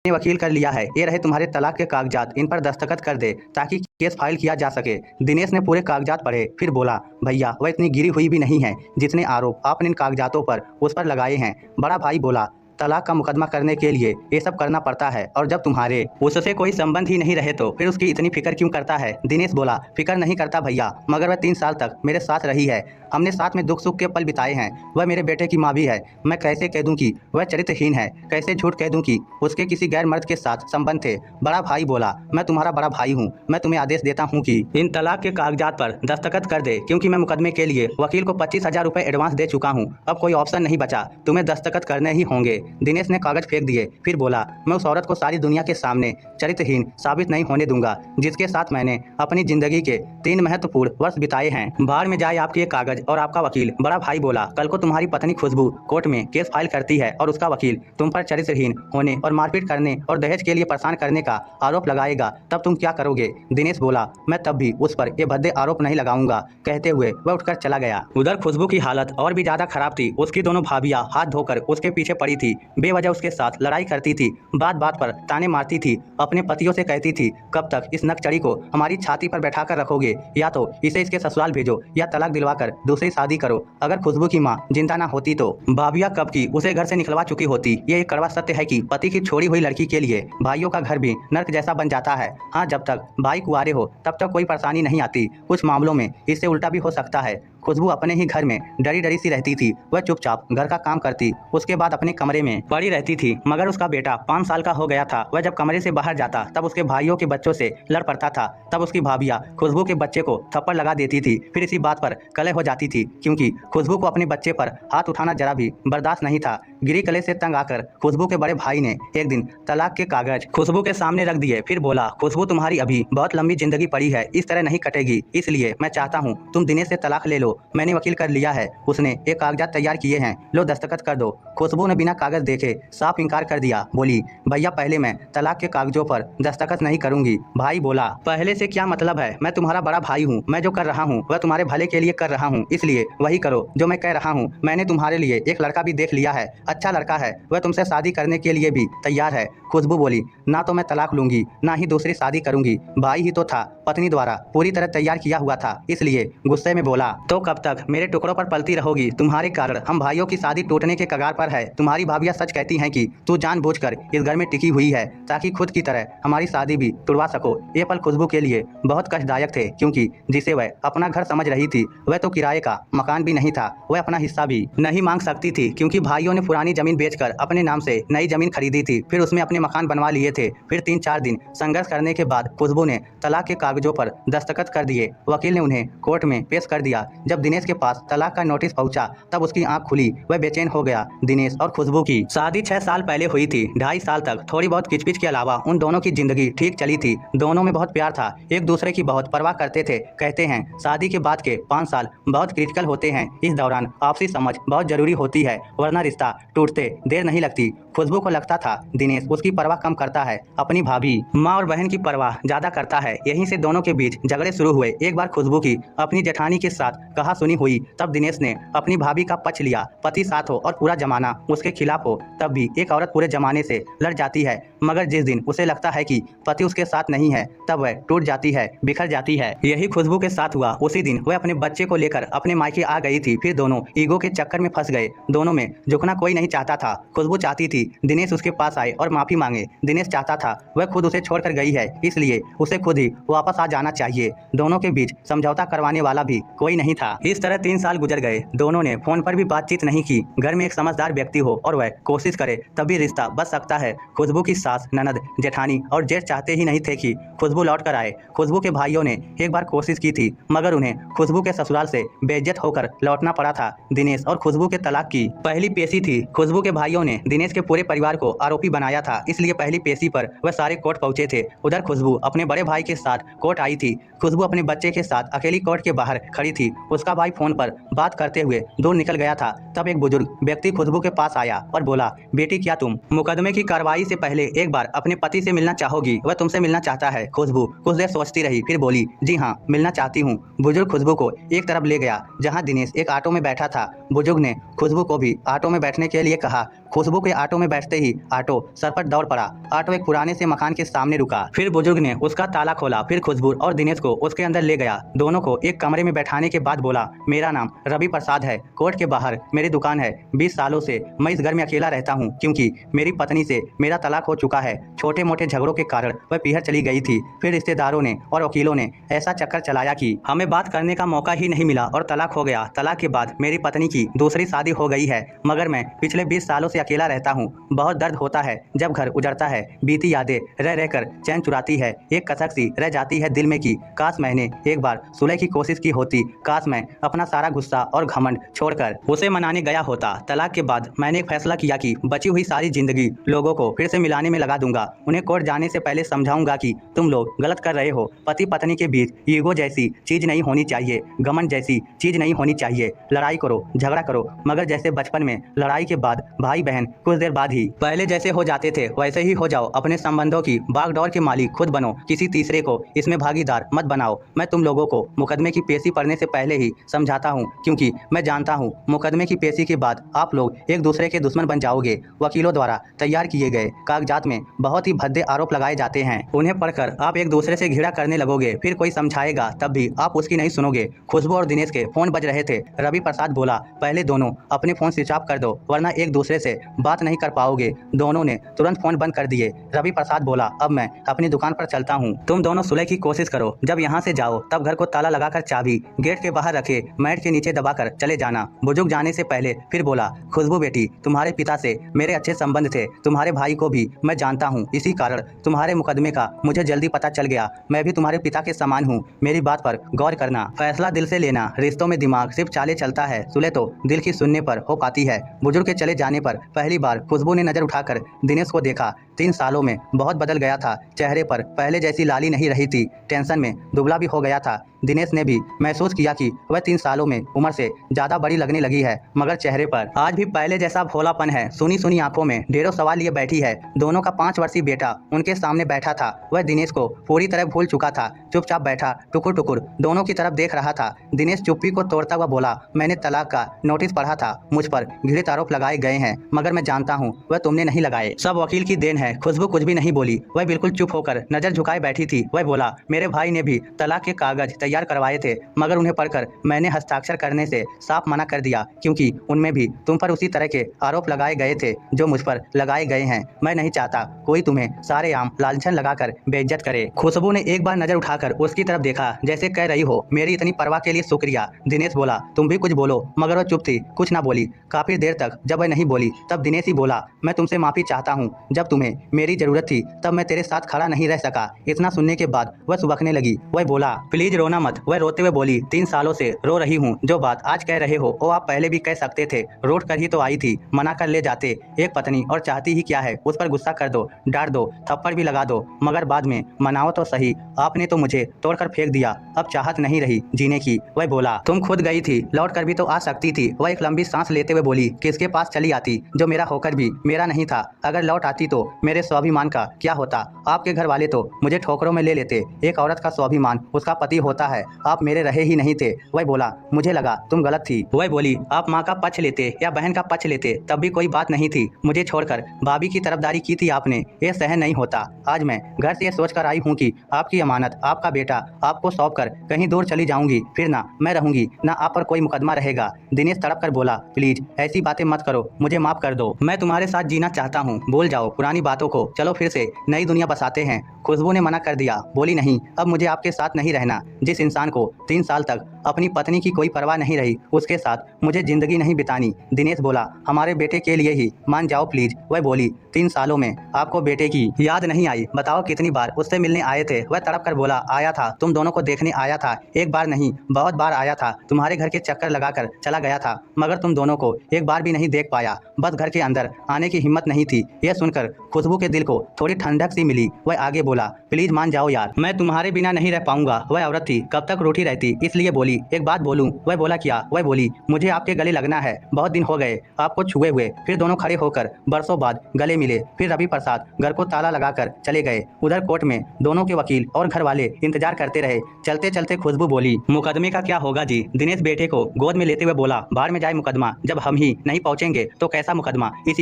वकील कर लिया है, ये रहे तुम्हारे तलाक के कागजात, इन पर दस्तखत कर दे ताकि केस फाइल किया जा सके। दिनेश ने पूरे कागजात पढ़े, फिर बोला, भैया वह इतनी गिरी हुई भी नहीं है जितने आरोप आपने इन कागजातों पर उस पर लगाए हैं। बड़ा भाई बोला, तलाक का मुकदमा करने के लिए ये सब करना पड़ता है, और जब तुम्हारे उससे कोई संबंध ही नहीं रहे तो फिर उसकी इतनी फिक्र क्यों करता है। दिनेश बोला, फिक्र नहीं करता भैया, मगर वह 3 साल तक मेरे साथ रही है, हमने साथ में दुख सुख के पल बिताए हैं। वह मेरे बेटे की माँ भी है। मैं कैसे कह दूं कि वह चरित्रहीन है, कैसे झूठ कह दूं कि उसके किसी गैर मर्द के साथ संबंध थे। बड़ा भाई बोला, मैं तुम्हारा बड़ा भाई हूँ, मैं तुम्हें आदेश देता हूँ कि इन तलाक के कागजात पर दस्तखत कर दे, क्योंकि मैं मुकदमे के लिए वकील को 25,000 रुपये एडवांस दे चुका हूँ। अब कोई ऑप्शन नहीं बचा, तुम्हें दस्तखत करने ही होंगे। दिनेश ने कागज फेंक दिए, फिर बोला, मैं उस औरत को सारी दुनिया के सामने चरित्रहीन साबित नहीं होने दूंगा जिसके साथ मैंने अपनी जिंदगी के 3 महत्वपूर्ण वर्ष बिताए हैं। बाहर में जाए आपके कागज और आपका वकील। बड़ा भाई बोला, कल को तुम्हारी पत्नी खुशबू कोर्ट में केस फाइल करती है और उसका वकील तुम पर चरित्रहीन होने और मारपीट करने और दहेज के लिए परेशान करने का आरोप लगाएगा, तब तुम क्या करोगे। दिनेश बोला, मैं तब भी उस पर ये भद्दे आरोप नहीं लगाऊंगा। कहते हुए वह उठकर चला गया। उधर खुशबू की हालत और भी ज्यादा खराब थी। उसकी दोनों भाभियां हाथ धोकर उसके पीछे पड़ी थी, बेवजह उसके साथ लड़ाई करती थी, बात बात पर ताने मारती थी, अपने पतियों से कहती थी, कब तक इस नकचड़ी को हमारी छाती पर बैठा कर रखोगे, या तो इसे इसके ससुराल भेजो या तलाक दिलवाकर दूसरी शादी करो। अगर खुशबू की माँ जिंदा ना होती तो भाभियां कब की उसे घर से निकलवा चुकी होती। ये एक कड़वा सत्य है कि पति की छोड़ी हुई लड़की के लिए भाइयों का घर भी नर्क जैसा बन जाता है। हाँ, जब तक भाई कुंवारे हो तब तक कोई परेशानी नहीं आती, कुछ मामलों में इससे उल्टा भी हो सकता है। खुशबू अपने ही घर में डरी डरी सी रहती थी। वह चुपचाप घर का काम करती, उसके बाद अपने कमरे में पड़ी रहती थी। मगर उसका बेटा 5 साल का हो गया था। वह जब कमरे से बाहर जाता तब उसके भाइयों के बच्चों से लड़ पड़ता था। तब उसकी भाभियां खुशबू के बच्चे को थप्पड़ लगा देती थी। फिर इसी बात पर कलह हो जाती थी, क्योंकि खुशबू को अपने बच्चे पर हाथ उठाना जरा भी बर्दाश्त नहीं था। गिरी कले से तंग आकर खुशबू के बड़े भाई ने एक दिन तलाक के कागज खुशबू के सामने रख दिए। फिर बोला, खुशबू तुम्हारी अभी बहुत लंबी जिंदगी पड़ी है, इस तरह नहीं कटेगी, इसलिए मैं चाहता हूँ तुम दिनेश से तलाक ले लो। मैंने वकील कर लिया है, उसने एक कागजात तैयार किए हैं, लो दस्तखत कर दो। खुशबू ने बिना कागज देखे साफ इनकार कर दिया। बोली, भैया पहले मैं तलाक के कागजों पर दस्तखत नहीं करूंगी। भाई बोला, पहले से क्या मतलब है, मैं तुम्हारा बड़ा भाई हूँ, मैं जो कर रहा हूँ वह तुम्हारे भले के लिए कर रहा हूँ, इसलिए वही करो जो मैं कह रहा हूँ। मैंने तुम्हारे लिए एक लड़का भी देख लिया है, अच्छा लड़का है, वह तुमसे शादी करने के लिए भी तैयार है। खुशबू बोली, ना तो मैं तलाक लूंगी ना ही दूसरी शादी करूंगी। भाई ही तो था, पत्नी द्वारा पूरी तरह तैयार किया हुआ था, इसलिए गुस्से में बोला, तो कब तक मेरे टुकड़ों पर पलती रहोगी। तुम्हारे कारण हम भाइयों की शादी टूटने के कगार पर है। तुम्हारी भाभियां सच कहती हैं कि तू जानबूझकर इस घर में टिकी हुई है ताकि खुद की तरह हमारी शादी भी तुड़वा सको। ये पल खुशबू के लिए बहुत कष्टदायक थे, क्योंकि जिसे वह अपना घर समझ रही थी वह तो किराए का मकान भी नहीं था। वह अपना हिस्सा भी नहीं मांग सकती थी, क्योंकि भाइयों ने पुरानी जमीन बेचकर अपने नाम से नई जमीन खरीदी थी, फिर उसमें अपने मकान बनवा लिए थे। फिर 3-4 दिन संघर्ष करने के बाद खुशबू ने तलाक के कागजों पर दस्तखत कर दिए। वकील ने उन्हें कोर्ट में पेश कर दिया। जब दिनेश के पास तलाक का नोटिस पहुंचा तब उसकी आंख खुली, वह बेचैन हो गया। दिनेश और खुशबू की शादी 6 साल पहले हुई थी। 2.5 साल तक थोड़ी बहुत किचपिच के अलावा उन दोनों की जिंदगी ठीक चली थी। दोनों में बहुत प्यार था, एक दूसरे की बहुत परवाह करते थे। कहते हैं शादी के बाद के 5 साल बहुत क्रिटिकल होते हैं, इस दौरान आपसी समझ बहुत जरूरी होती है, वरना रिश्ता टूटते देर नहीं लगती। खुशबू को लगता था दिनेश उसकी परवाह कम करता है, अपनी भाभी, माँ और बहन की परवाह ज्यादा करता है। यहीं से दोनों के बीच झगड़े शुरू हुए। एक बार खुशबू की अपनी जेठानी के साथ कहा सुनी हुई, तब दिनेश ने अपनी भाभी का पक्ष लिया। पति साथ हो और पूरा जमाना उसके खिलाफ हो, तब भी एक औरत पूरे जमाने से लड़ जाती है, मगर जिस दिन उसे लगता है कि पति उसके साथ नहीं है तब वह टूट जाती है, बिखर जाती है। यही खुशबू के साथ हुआ। उसी दिन वह अपने बच्चे को लेकर अपने मायके आ गई थी। फिर दोनों ईगो के चक्कर में फंस गए। दोनों में झुकना कोई नहीं चाहता था। खुशबू चाहती थी दिनेश उसके पास आए और माफी मांगे। दिनेश चाहता था वह खुद उसे छोड़कर गई है, इसलिए उसे खुद ही वापस आ जाना चाहिए। दोनों के बीच समझौता करवाने वाला भी कोई नहीं था। इस तरह 3 साल गुजर गए। दोनों ने फोन पर भी बातचीत नहीं की। घर में एक समझदार व्यक्ति हो और वह कोशिश करे तभी रिश्ता बच सकता है। खुशबू की सास, ननद, जेठानी और जेठ चाहते ही नहीं थे कि खुशबू लौट कर आए। खुशबू के भाइयों ने एक बार कोशिश की थी, मगर उन्हें खुशबू के ससुराल से बेइज्जत होकर लौटना पड़ा था। दिनेश और खुशबू के तलाक की पहली पेशी थी। खुशबू के भाइयों ने दिनेश के पूरे परिवार को आरोपी बनाया था, इसलिए पहली पेशी पर वह सारे कोर्ट पहुंचे थे। उधर खुशबू अपने बड़े भाई के साथ कोर्ट आई थी। खुशबू अपने बच्चे के साथ अकेली कोर्ट के बाहर खड़ी थी। उसका भाई फोन पर बात करते हुए दूर निकल गया था। तब एक बुजुर्ग व्यक्ति खुशबू के पास आया और बोला, बेटी क्या तुम मुकदमे की कार्रवाई से पहले एक बार अपने पति से मिलना चाहोगी? वह तुमसे मिलना चाहता है। खुशबू कुछ देर सोचती रही, फिर बोली, जी हाँ, मिलना चाहती हूँ। बुजुर्ग खुशबू को एक तरफ ले गया जहाँ दिनेश एक ऑटो में बैठा था। बुजुर्ग ने खुशबू को भी ऑटो में बैठने के लिए कहा। खुशबू के ऑटो में बैठते ही ऑटो सर पर दौड़ पड़ा। ऑटो एक पुराने से मकान के सामने रुका। फिर बुजुर्ग ने उसका ताला खोला। फिर खुशबू और दिनेश को उसके अंदर ले गया। दोनों को एक कमरे में बैठाने के बाद बोला, मेरा नाम रवि प्रसाद है। कोर्ट के बाहर मेरी दुकान है। 20 सालों से मैं इस घर में अकेला रहता हूँ क्योंकि मेरी पत्नी से मेरा तलाक हो चुका है। छोटे मोटे झगड़ों के कारण वह पीहर चली गई थी। फिर रिश्तेदारों ने और वकीलों ने ऐसा चक्कर चलाया कि हमें बात करने का मौका ही नहीं मिला और तलाक हो गया। तलाक के बाद मेरी पत्नी की दूसरी शादी हो गई है, मगर मैं पिछले 20 सालों से अकेला रहता हूँ। बहुत दर्द होता है जब घर उजड़ता है। बीती यादें रह रहकर चैन चुराती है। एक कसक सी रह जाती है दिल में कि काश मैंने एक बार सुलह की कोशिश की होती। काश मैं अपना सारा गुस्सा और घमंड छोड़कर उसे मनाने गया होता। तलाक के बाद मैंने एक फैसला किया कि बची हुई सारी जिंदगी लोगों को फिर से मिलाने में लगा दूंगा। उन्हें कोर्ट जाने से पहले समझाऊंगा कि तुम लोग गलत कर रहे हो। पति पत्नी के बीच ईगो जैसी चीज नहीं होनी चाहिए, घमंड जैसी चीज नहीं होनी चाहिए। लड़ाई करो, झगड़ा करो, मगर जैसे बचपन में लड़ाई के बाद भाई बहन कुछ देर बाद ही पहले जैसे हो जाते थे वैसे ही हो जाओ। अपने संबंधों की बागडोर के मालिक खुद बनो, किसी तीसरे को इसमें भागीदार मत बनाओ। मैं तुम लोगों को मुकदमे की पेशी पढ़ने से पहले ही समझाता हूँ क्योंकि मैं जानता हूँ मुकदमे की पेशी के बाद आप लोग एक दूसरे के दुश्मन बन जाओगे। वकीलों द्वारा तैयार किए गए कागजात में बहुत ही भद्दे आरोप लगाए जाते हैं। उन्हें पढ़कर आप एक दूसरे से घृणा करने लगोगे। फिर कोई समझाएगा तब भी आप उसकी नहीं सुनोगे। खुशबू और दिनेश के फोन बज रहे थे। रवि प्रसाद बोला, पहले दोनों अपने फोन स्विच ऑफ कर दो वरना एक दूसरे से बात नहीं कर पाओगे। दोनों ने तुरंत फोन बंद कर दिए। रवि प्रसाद बोला, अब मैं अपनी दुकान पर चलता हूँ, तुम दोनों सुलह की कोशिश करो। जब यहाँ से जाओ तब घर को ताला लगाकर चाबी गेट के बाहर रखे मैट के नीचे दबाकर चले जाना। बुजुर्ग जाने से पहले फिर बोला, खुशबू बेटी, तुम्हारे पिता से मेरे अच्छे संबंध थे। तुम्हारे भाई को भी मैं जानता हूँ, इसी कारण तुम्हारे मुकदमे का मुझे जल्दी पता चल गया। मैं भी तुम्हारे पिता के समान हूँ। मेरी बात पर गौर करना, फैसला दिल से लेना। रिश्तों में दिमाग सिर्फ चाले चलता है, सुलह तो दिल की सुनने पर हो पाती है। बुजुर्ग के चले जाने पर पहली बार खुशबू ने नजर उठाकर दिनेश को देखा। 3 सालों में बहुत बदल गया था। चेहरे पर पहले जैसी लाली नहीं रही थी, टेंशन में दुबला भी हो गया था। दिनेश ने भी महसूस किया कि वह 3 सालों में उम्र से ज्यादा बड़ी लगने लगी है, मगर चेहरे पर आज भी पहले जैसा भोलापन है। सुनी सुनी आंखों में ढेरों सवाल लिए बैठी है। दोनों का 5 वर्षीय बेटा उनके सामने बैठा था। वह दिनेश को पूरी तरह भूल चुका था। चुपचाप बैठा टुकुर टुकुर दोनों की तरफ देख रहा था। दिनेश चुप्पी को तोड़ता हुआ बोला, मैंने तलाक का नोटिस पढ़ा था। मुझ पर घृणित आरोप लगाए गए हैं, मगर मैं जानता हूँ वह तुमने नहीं लगाए। सब वकील की देन है। खुशबू कुछ भी नहीं बोली। वह बिल्कुल चुप होकर नजर झुकाए बैठी थी। वह बोला, मेरे भाई ने भी तलाक के कागज तैयार करवाए थे, मगर उन्हें पढ़कर मैंने हस्ताक्षर करने से साफ मना कर दिया क्योंकि उनमें भी तुम पर उसी तरह के आरोप लगाए गए थे जो मुझ पर लगाए गए हैं। मैं नहीं चाहता कोई तुम्हें सारे आम लालछन लगाकर बेइज्जत करे। खुशबू ने एक बार नजर उठाकर उसकी तरफ देखा जैसे कह रही हो, मेरी इतनी परवाह के लिए शुक्रिया। दिनेश बोला, तुम भी कुछ बोलो, मगर वह चुप थी, कुछ ना बोली। काफी देर तक जब वह नहीं बोली तब दिनेश ही बोला, मैं तुमसे माफी चाहता हूँ। जब तुम्हें मेरी जरूरत थी तब मैं तेरे साथ खड़ा नहीं रह सका। इतना सुनने के बाद वह सुबकने लगी। वह बोला, प्लीज रोना मत। वह रोते हुए बोली, 3 सालों से रो रही हूँ। जो बात आज कह रहे हो वो आप पहले भी कह सकते थे। रोट कर ही तो आई थी, मना कर ले जाते। एक पत्नी और चाहती ही क्या है, उस पर गुस्सा कर दो, डांट दो, थप्पड़ भी लगा दो, मगर बाद में मनाओ तो सही। आपने तो मुझे तोड़कर फेंक दिया, अब चाहत नहीं रही जीने की। वह बोला, तुम खुद गई थी, लौट कर भी तो आ सकती थी। वह एक लंबी सांस लेते हुए बोली, किसके पास चली आती जो मेरा होकर भी मेरा नहीं था। अगर लौट आती तो मेरे स्वाभिमान का क्या होता। आपके घर वाले तो मुझे ठोकरों में ले लेते। एक औरत का स्वाभिमान उसका पति होता है, आप मेरे रहे ही नहीं थे। वह बोला, मुझे लगा तुम गलत थी। वह बोली, आप माँ का पक्ष लेते या बहन का पक्ष लेते तब भी कोई बात नहीं थी। मुझे छोड़कर भाभी की तरफदारी की थी आपने, ये सहन नहीं होता। आज मैं घर से ये सोच कर आई हूँ कि आपकी अमानत, आपका बेटा आपको सौंप कर कहीं दूर चली जाऊंगी। फिर ना मैं रहूंगी ना आप पर कोई मुकदमा रहेगा। दिनेश तड़प कर बोला, प्लीज ऐसी बातें मत करो, मुझे माफ कर दो। मैं तुम्हारे साथ जीना चाहता हूँ। भूल जाओ पुरानी बातों को, चलो फिर से नई दुनिया बसाते हैं। खुशबू ने मना कर दिया, बोली, नहीं, अब मुझे आपके साथ नहीं रहना। जिस इंसान को 3 साल तक अपनी पत्नी की कोई परवाह नहीं रही, उसके साथ मुझे जिंदगी नहीं बितानी। दिनेश बोला, हमारे बेटे के लिए ही मान जाओ प्लीज। वह बोली, 3 सालों में आपको बेटे की याद नहीं आई? बताओ कितनी बार उससे मिलने आए थे? वह तड़प कर बोला, आया था, तुम दोनों को देखने आया था। एक बार नहीं, बहुत बार आया था। तुम्हारे घर के चक्कर लगाकर चला गया था, मगर तुम दोनों को एक बार भी नहीं देख पाया। बस घर के अंदर आने की हिम्मत नहीं थी। यह सुनकर खुशबू के दिल को थोड़ी ठंडक सी मिली। वह आगे बोला, प्लीज मान जाओ यार, मैं तुम्हारे बिना नहीं रह पाऊंगा। वह औरत थी, कब तक रूठी रहती, इसलिए बोली, एक बात बोलूं? वह बोला, क्या? वह बोली, मुझे आपके गले लगना है। बहुत दिन हो गए आपको छुए हुए। फिर दोनों खड़े होकर बरसों बाद गले मिले। फिर रवि प्रसाद घर को ताला लगाकर चले गए। उधर कोर्ट में दोनों के वकील और घर वाले इंतजार करते रहे। चलते चलते खुशबू बोली, मुकदमे का क्या होगा जी? दिनेश बेटे को गोद में लेते हुए बोला, बाढ़ में जाए मुकदमा, जब हम ही नहीं पहुंचेंगे तो कैसा मुकदमा। इस